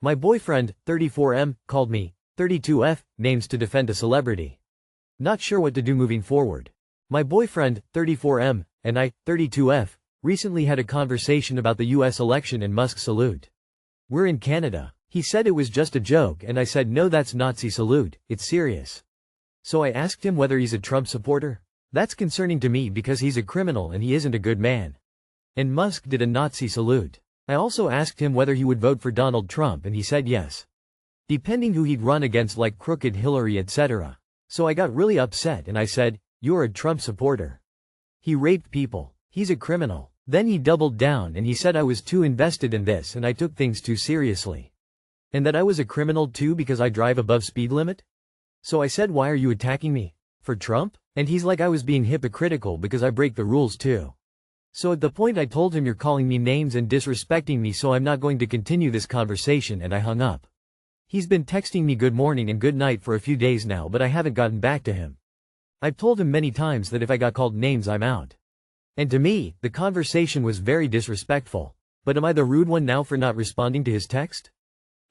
My boyfriend, 34M, called me 32F names to defend a celebrity. Not sure what to do moving forward. My boyfriend, 34M, and I, 32F, recently had a conversation about the US election and Musk salute. We're in Canada. He said it was just a joke and I said no, that's Nazi salute, it's serious. So I asked him whether he's a Trump supporter. That's concerning to me because he's a criminal and he isn't a good man. And Musk did a Nazi salute. I also asked him whether he would vote for Donald Trump and he said yes. Depending who he'd run against, like crooked Hillary, etc. So I got really upset and I said, "You're a Trump supporter. He raped people. He's a criminal." Then he doubled down and he said I was too invested in this and I took things too seriously. And that I was a criminal too because I drive above speed limit? So I said, "Why are you attacking me? For Trump?" And he's like I was being hypocritical because I break the rules too. So at the point I told him, "You're calling me names and disrespecting me, so I'm not going to continue this conversation," and I hung up. He's been texting me good morning and good night for a few days now, but I haven't gotten back to him. I've told him many times that if I got called names I'm out. And to me, the conversation was very disrespectful. But am I the rude one now for not responding to his text?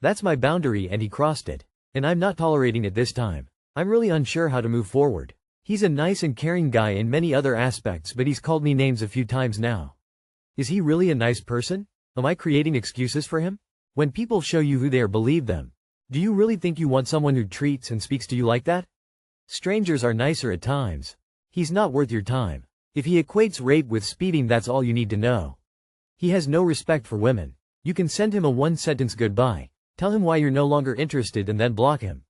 That's my boundary and he crossed it. And I'm not tolerating it this time. I'm really unsure how to move forward. He's a nice and caring guy in many other aspects, but he's called me names a few times now. Is he really a nice person? Am I creating excuses for him? When people show you who they are, believe them. Do you really think you want someone who treats and speaks to you like that? Strangers are nicer at times. He's not worth your time. If he equates rape with speeding, that's all you need to know. He has no respect for women. You can send him a one-sentence goodbye. Tell him why you're no longer interested and then block him.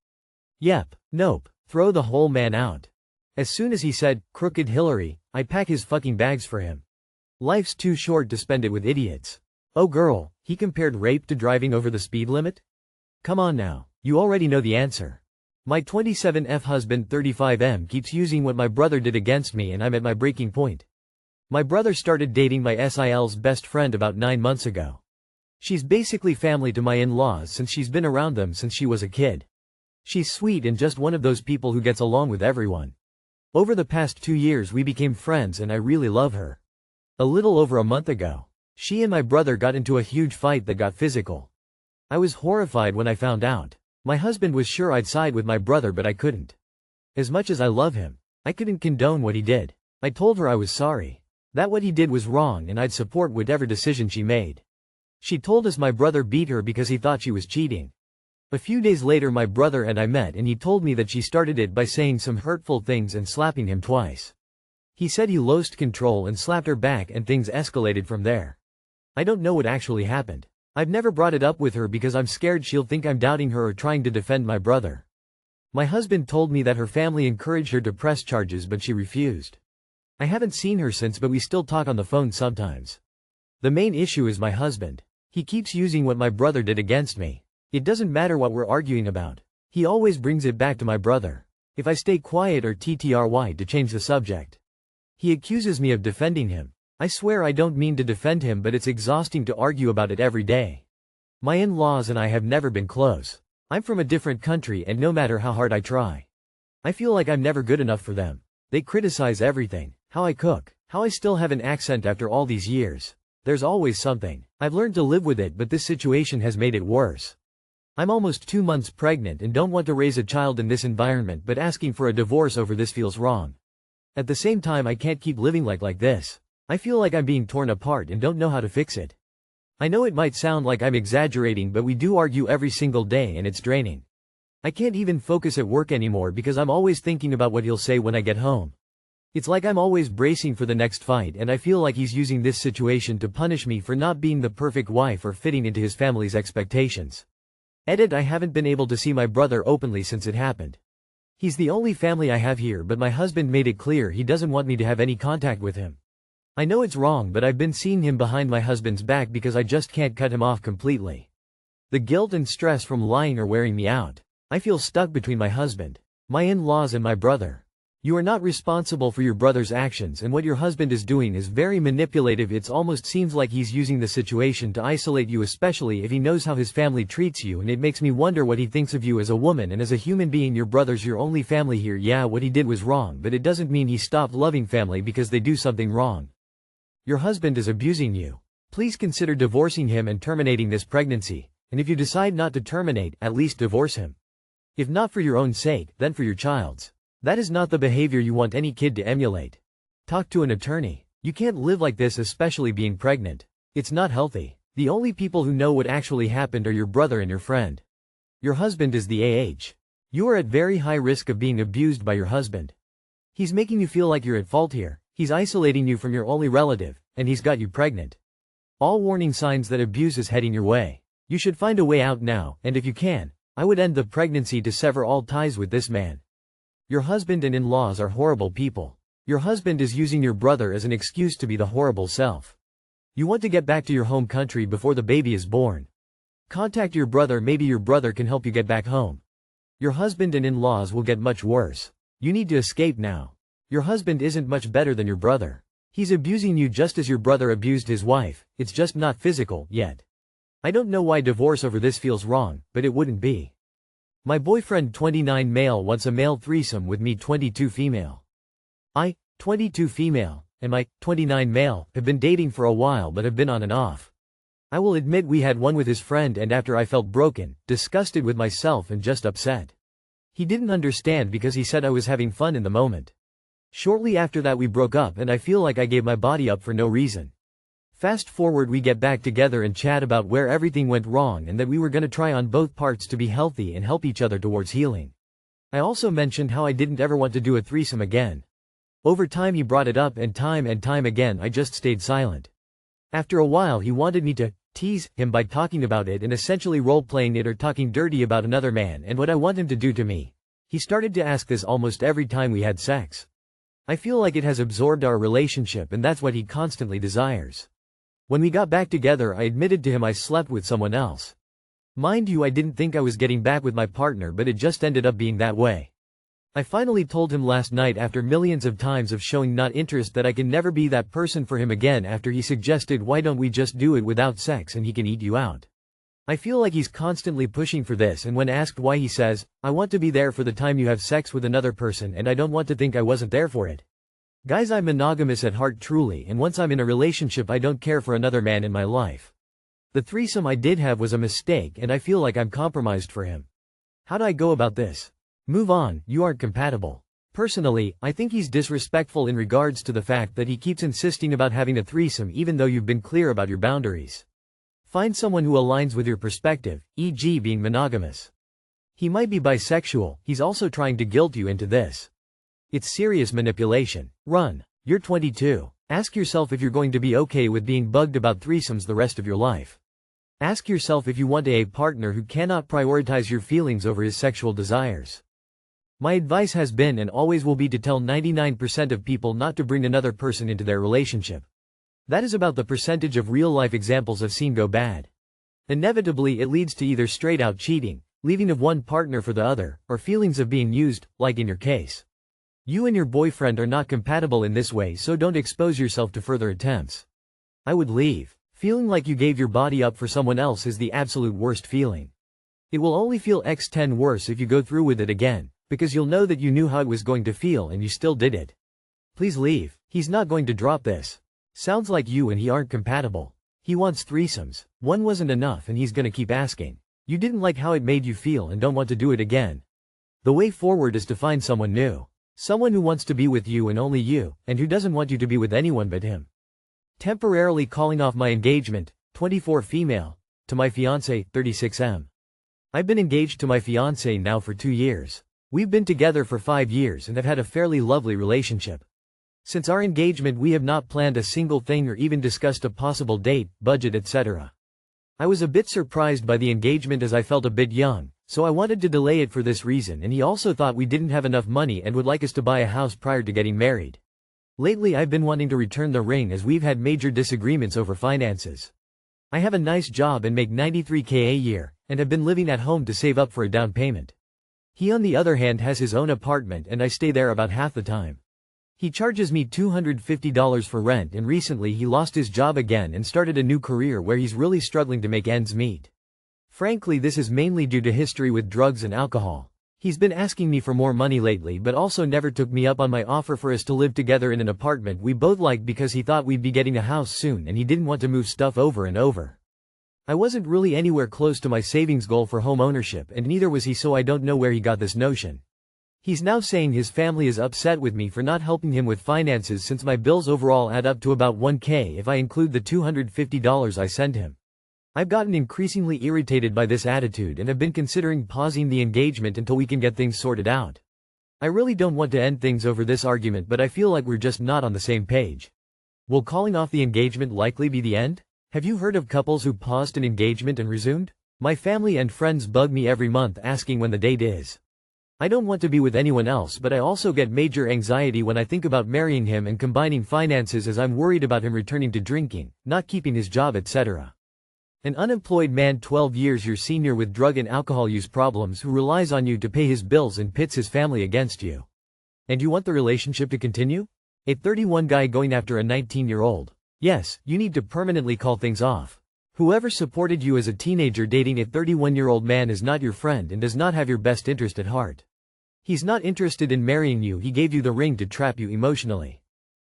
Yep. Nope. Throw the whole man out. As soon as he said, "Crooked Hillary," I pack his fucking bags for him. Life's too short to spend it with idiots. Oh girl, he compared rape to driving over the speed limit? Come on now, you already know the answer. My 27F husband 35M keeps using what my brother did against me and I'm at my breaking point. My brother started dating my SIL's best friend about 9 months ago. She's basically family to my in-laws since she's been around them since she was a kid. She's sweet and just one of those people who gets along with everyone. Over the past 2 years we became friends and I really love her. A little over a month ago, she and my brother got into a huge fight that got physical. I was horrified when I found out. My husband was sure I'd side with my brother, but I couldn't. As much as I love him, I couldn't condone what he did. I told her I was sorry. That what he did was wrong and I'd support whatever decision she made. She told us my brother beat her because he thought she was cheating. A few days later my brother and I met and he told me that she started it by saying some hurtful things and slapping him twice. He said he lost control and slapped her back and things escalated from there. I don't know what actually happened. I've never brought it up with her because I'm scared she'll think I'm doubting her or trying to defend my brother. My husband told me that her family encouraged her to press charges but she refused. I haven't seen her since, but we still talk on the phone sometimes. The main issue is my husband. He keeps using what my brother did against me. It doesn't matter what we're arguing about. He always brings it back to my brother. If I stay quiet or TTRY to change the subject. He accuses me of defending him. I swear I don't mean to defend him, but it's exhausting to argue about it every day. My in-laws and I have never been close. I'm from a different country and no matter how hard I try, I feel like I'm never good enough for them. They criticize everything. How I cook, how I still have an accent after all these years. There's always something. I've learned to live with it, but this situation has made it worse. I'm almost 2 months pregnant and don't want to raise a child in this environment, but asking for a divorce over this feels wrong. At the same time, I can't keep living like this. I feel like I'm being torn apart and don't know how to fix it. I know it might sound like I'm exaggerating, but we do argue every single day and it's draining. I can't even focus at work anymore because I'm always thinking about what he'll say when I get home. It's like I'm always bracing for the next fight and I feel like he's using this situation to punish me for not being the perfect wife or fitting into his family's expectations. Edit: I haven't been able to see my brother openly since it happened. He's the only family I have here, but my husband made it clear he doesn't want me to have any contact with him. I know it's wrong, but I've been seeing him behind my husband's back because I just can't cut him off completely. The guilt and stress from lying are wearing me out. I feel stuck between my husband, my in-laws and my brother. You are not responsible for your brother's actions, and what your husband is doing is very manipulative. It almost seems like he's using the situation to isolate you, especially if he knows how his family treats you, and it makes me wonder what he thinks of you as a woman and as a human being. Your brother's your only family here. Yeah, what he did was wrong, but it doesn't mean he stopped loving family because they do something wrong. Your husband is abusing you. Please consider divorcing him and terminating this pregnancy. And if you decide not to terminate, at least divorce him. If not for your own sake, then for your child's. That is not the behavior you want any kid to emulate. Talk to an attorney. You can't live like this, especially being pregnant. It's not healthy. The only people who know what actually happened are your brother and your friend. Your husband is the AH. You are at very high risk of being abused by your husband. He's making you feel like you're at fault here. He's isolating you from your only relative, and he's got you pregnant. All warning signs that abuse is heading your way. You should find a way out now, and if you can, I would end the pregnancy to sever all ties with this man. Your husband and in-laws are horrible people. Your husband is using your brother as an excuse to be the horrible self. You want to get back to your home country before the baby is born. Contact your brother, maybe your brother can help you get back home. Your husband and in-laws will get much worse. You need to escape now. Your husband isn't much better than your brother. He's abusing you just as your brother abused his wife, it's just not physical, yet. I don't know why divorce over this feels wrong, but it wouldn't be. My boyfriend 29 male wants a male threesome with me 22 female. I, 22 female, and my, 29 male, have been dating for a while but have been on and off. I will admit we had one with his friend and after I felt broken, disgusted with myself and just upset. He didn't understand because he said I was having fun in the moment. Shortly after that we broke up and I feel like I gave my body up for no reason. Fast forward, we get back together and chat about where everything went wrong and that we were gonna try on both parts to be healthy and help each other towards healing. I also mentioned how I didn't ever want to do a threesome again. Over time he brought it up and time again I just stayed silent. After a while he wanted me to tease him by talking about it and essentially role-playing it or talking dirty about another man and what I want him to do to me. He started to ask this almost every time we had sex. I feel like it has absorbed our relationship and that's what he constantly desires. When we got back together I admitted to him I slept with someone else. Mind you, I didn't think I was getting back with my partner, but it just ended up being that way. I finally told him last night after millions of times of showing not interest that I can never be that person for him again after he suggested why don't we just do it without sex and he can eat you out. I feel like he's constantly pushing for this and when asked why he says, I want to be there for the time you have sex with another person and I don't want to think I wasn't there for it. Guys, I'm monogamous at heart truly, and once I'm in a relationship I don't care for another man in my life. The threesome I did have was a mistake and I feel like I'm compromised for him. How do I go about this? Move on, you aren't compatible. Personally, I think he's disrespectful in regards to the fact that he keeps insisting about having a threesome even though you've been clear about your boundaries. Find someone who aligns with your perspective, e.g. being monogamous. He might be bisexual, he's also trying to guilt you into this. It's serious manipulation. Run. You're 22. Ask yourself if you're going to be okay with being bugged about threesomes the rest of your life. Ask yourself if you want a partner who cannot prioritize your feelings over his sexual desires. My advice has been and always will be to tell 99% of people not to bring another person into their relationship. That is about the percentage of real-life examples I've seen go bad. Inevitably it leads to either straight-out cheating, leaving of one partner for the other, or feelings of being used, like in your case. You and your boyfriend are not compatible in this way, so don't expose yourself to further attempts. I would leave. Feeling like you gave your body up for someone else is the absolute worst feeling. It will only feel x10 worse if you go through with it again, because you'll know that you knew how it was going to feel and you still did it. Please leave. He's not going to drop this. Sounds like you and he aren't compatible. He wants threesomes. One wasn't enough and he's gonna keep asking. You didn't like how it made you feel and don't want to do it again. The way forward is to find someone new. Someone who wants to be with you and only you, and who doesn't want you to be with anyone but him. Temporarily calling off my engagement, 24 female, to my fiancé, 36M. I've been engaged to my fiancé now for 2 years. We've been together for 5 years and have had a fairly lovely relationship. Since our engagement we have not planned a single thing or even discussed a possible date, budget, etc. I was a bit surprised by the engagement as I felt a bit young, so I wanted to delay it for this reason, and he also thought we didn't have enough money and would like us to buy a house prior to getting married. Lately I've been wanting to return the ring as we've had major disagreements over finances. I have a nice job and make $93K a year, and have been living at home to save up for a down payment. He on the other hand has his own apartment and I stay there about half the time. He charges me $250 for rent and recently he lost his job again and started a new career where he's really struggling to make ends meet. Frankly, this is mainly due to history with drugs and alcohol. He's been asking me for more money lately but also never took me up on my offer for us to live together in an apartment we both like because he thought we'd be getting a house soon and he didn't want to move stuff over and over. I wasn't really anywhere close to my savings goal for home ownership and neither was he, so I don't know where he got this notion. He's now saying his family is upset with me for not helping him with finances since my bills overall add up to about $1,000 if I include the $250 I send him. I've gotten increasingly irritated by this attitude and have been considering pausing the engagement until we can get things sorted out. I really don't want to end things over this argument, but I feel like we're just not on the same page. Will calling off the engagement likely be the end? Have you heard of couples who paused an engagement and resumed? My family and friends bug me every month asking when the date is. I don't want to be with anyone else, but I also get major anxiety when I think about marrying him and combining finances, as I'm worried about him returning to drinking, not keeping his job, etc. An unemployed man 12 years your senior with drug and alcohol use problems who relies on you to pay his bills and pits his family against you. And you want the relationship to continue? A 31 guy going after a 19-year-old. Yes, you need to permanently call things off. Whoever supported you as a teenager dating a 31-year-old man is not your friend and does not have your best interest at heart. He's not interested in marrying you, he gave you the ring to trap you emotionally.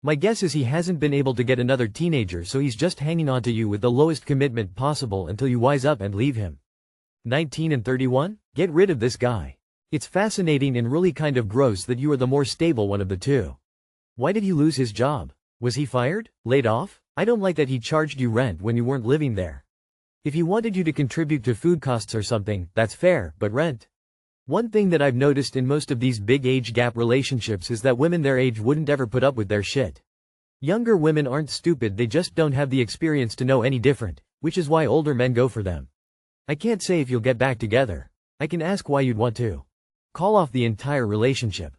My guess is he hasn't been able to get another teenager, so he's just hanging on to you with the lowest commitment possible until you wise up and leave him. 19 and 31? Get rid of this guy. It's fascinating and really kind of gross that you are the more stable one of the two. Why did he lose his job? Was he fired? Laid off? I don't like that he charged you rent when you weren't living there. If he wanted you to contribute to food costs or something, that's fair, but rent? One thing that I've noticed in most of these big age gap relationships is that women their age wouldn't ever put up with their shit. Younger women aren't stupid, they just don't have the experience to know any different, which is why older men go for them. I can't say if you'll get back together. I can ask why you'd want to call off the entire relationship.